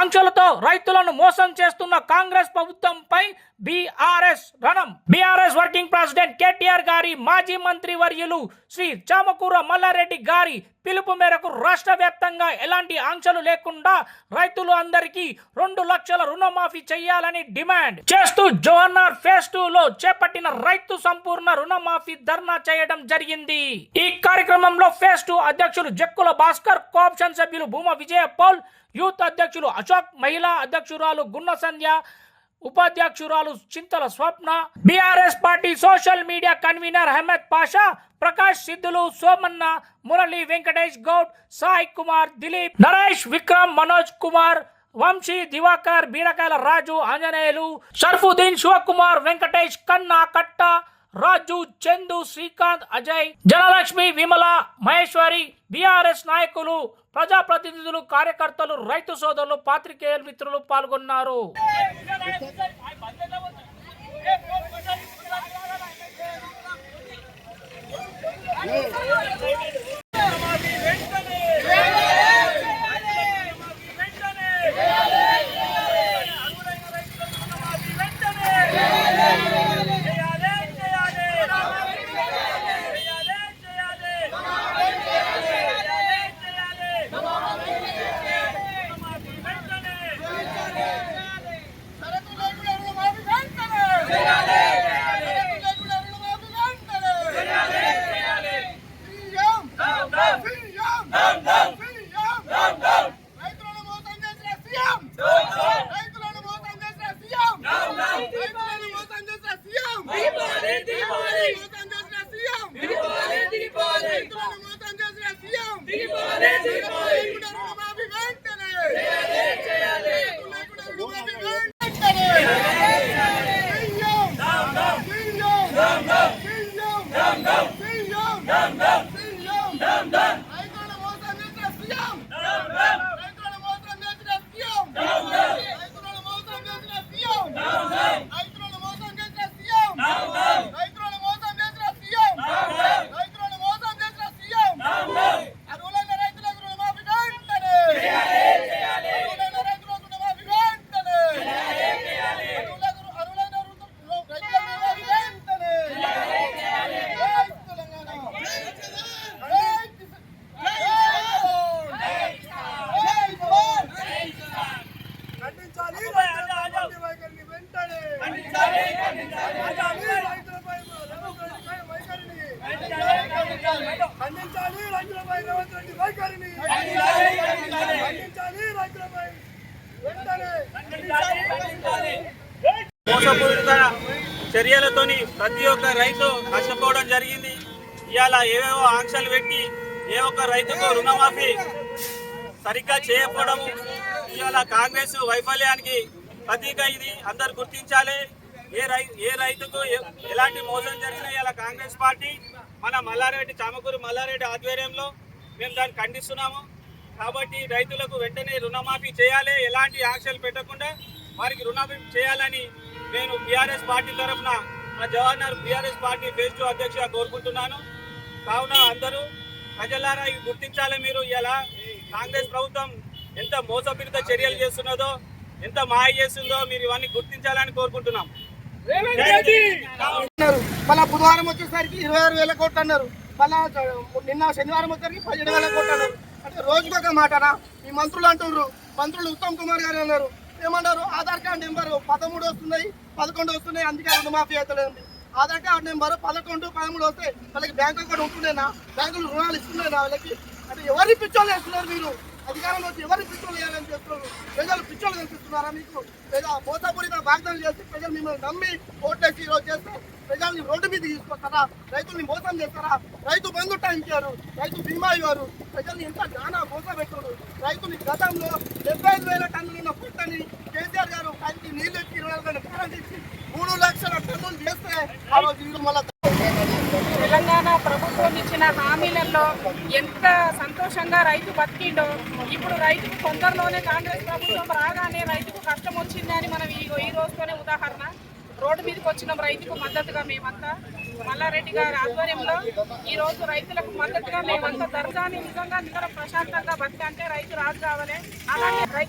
ఆంక్షలతో రైతులను మోసం చేస్తున్న కాంగ్రెస్ ప్రభుత్వంపై బీఆర్ఎస్ రణం. బీఆర్ఎస్ వర్కింగ్ ప్రెసిడెంట్ కేటీఆర్ గారి మాజీ మంత్రి వర్యులు శ్రీ చామకూర మల్లారెడ్డి గారి పిలుపు మేరకు రాష్ట్ర వ్యాప్తంగా ఎలాంటి ఆంక్షలు లేకుండా రైతులు అందరికీ 2 లక్షల రుణమాఫీ చేయాలని డిమాండ్ చేస్తూ జోహన్నార్ ఫేజ్ 2 లో చేపట్టిన రైతు సంపూర్ణ రుణమాఫీ ధర్నా చేయడం జరిగింది. ఈ కార్యక్రమంలో ఫేజ్ 2 అధ్యక్షులు జక్కుల భాస్కర్, కోఆప్షన్ సభ్యులు భూమా విజయ పౌల్, యూత్ అధ్యక్షులు అశోక్, మహిళా అధ్యక్షురాలు గున్న సంధ్య, ఉపాధ్యక్షురాలు Chintala Swapna, BRS party social media convener Ahmed Pasha, Prakash Siddhulu, Somanna, Murali, Venkatesh Goud, Sai Kumar, Dilip, Naresh, Vikram, Manoj Kumar, Vamsi, Diwakar, బీరకాయల రాజు, ఆంజనేయులు, షర్ఫుద్దీన్, శివకుమార్, వెంకటేష్, కన్నా, కట్ట, రాజు, చందు, శ్రీకాంత్, అజయ్, జనలక్ష్మి, విమల, మహేశ్వరి, బీఆర్ఎస్ నాయకులు, ప్రజాప్రతినిధులు, కార్యకర్తలు, రైతు సోదరులు, పాత్రికేయుల మిత్రులు పాల్గొన్నారు. మోసపూరిత చర్యలతోని ప్రతి ఒక్క రైతు నష్టపోవడం జరిగింది. ఇవాళ ఏవేవో ఆంక్షలు పెట్టి ఏ ఒక్క రైతుకు రుణమాఫీ సరిగ్గా చేయకపోవడం ఇవాళ కాంగ్రెస్ వైఫల్యానికి ప్రతీక. ఇది అందరు గుర్తించాలి. ఏ రైతుకు ఎలాంటి మోసం జరిగినా ఇవాళ కాంగ్రెస్ పార్టీ మన మల్లారెడ్డి చామకూరు మల్లారెడ్డి ఆధ్వర్యంలో మేము దాన్ని ఖండిస్తున్నాము. కాబట్టి రైతులకు వెంటనే రుణమాఫీ చేయాలి, ఎలాంటి ఆంక్షలు పెట్టకుండా వారికి రుణమాఫీ చేయాలని నేను బీఆర్ఎస్ పార్టీ తరఫున జవహర్నగర్ బీఆర్ఎస్ పార్టీ ఫేజ్ 2 అధ్యక్షుగా కోరుకుంటున్నాను. కావున అందరూ ప్రజలారా ఇవి గుర్తించాలి. మీరు ఇలా కాంగ్రెస్ ప్రభుత్వం ఎంత మోసపూరిత చర్యలు చేస్తున్నదో, ఎంత మాయ చేస్తుందో మీరు ఇవన్నీ గుర్తించాలని కోరుకుంటున్నాం. మళ్ళా బుధవారం వచ్చేసరికి 26,000 కోట్లు అన్నారు. మళ్ళా నిన్న శనివారం వచ్చేసరికి 17,000 కోట్లు అన్నారు. అంటే రోజుకొక మాటనా? ఈ మంత్రులు అంటున్నారు. మంత్రులు ఉత్తమ్ కుమార్ గారు అన్నారు, ఏమన్నారు, ఆధార్ కార్డు నెంబర్ 13 వస్తున్నాయి, 11 వస్తున్నాయి, అందుకే రుణమాఫీ అవుతలేదు. ఆధార్ కార్డు నెంబర్ 11, 13 వస్తే వాళ్ళకి బ్యాంక్ అకౌంట్ ఉంటుండేనా? బ్యాంకులు రుణాలు ఇస్తున్నాయినా వాళ్ళకి? అంటే ఎవరి పిచ్చోళ్ళు వేస్తున్నారు మీరు? అధికారంలో వచ్చి ఎవరి పిచ్చోళ్ళు వేయాలని చేస్తున్నారు? ప్రజలు పిచ్చోళ్ళు కనిపిస్తున్నారా మీకు? లేదా మోసపూరిత వాగ్దానం చేసి ప్రజలు మిమ్మల్ని నమ్మి ఓట్లేసి ఈరోజు చేస్తే ప్రజల్ని రోడ్డు మీద తీసుకొస్తారా? రైతుల్ని మోసం చేస్తారా? రైతు బంధు టైం ఇచ్చారు, రైతు బీమా ఇవ్వరు, ప్రజల్ని ఎంత చాలా మోసం పెట్టారు. రైతుని గతంలో 75,000 టన్నులు ఉన్న పుట్టని కేసీఆర్ గారు పైకి నీళ్ళు ఇచ్చి 24 గంటల కరెంట్ ఇచ్చి 3 లక్షల టన్నులు చేస్తే ఆ రోజు వీళ్ళు మళ్ళీ తెలంగాణ ప్రభుత్వం ఇచ్చిన హామీలలో ఎంత సంతోషంగా రైతు బతికిండో, ఇప్పుడు రైతుకు తొందరలోనే కాంగ్రెస్ ప్రభుత్వం రాగానే రైతుకు కష్టం వచ్చిందని మనం ఈ రోజుతోనే ఉదాహరణ. రోడ్డు మీదకి వచ్చిన రైతుకు మద్దతుగా మేమంతా మల్లారెడ్డి గారి ఆధ్వర్యంలో ఈ రోజు రైతులకు మద్దతుగా మేమంతా దర్జాని నిజంగా ప్రశాంతంగా బతికంటే రైతు రాజు కావాలి. అలాగే రైతు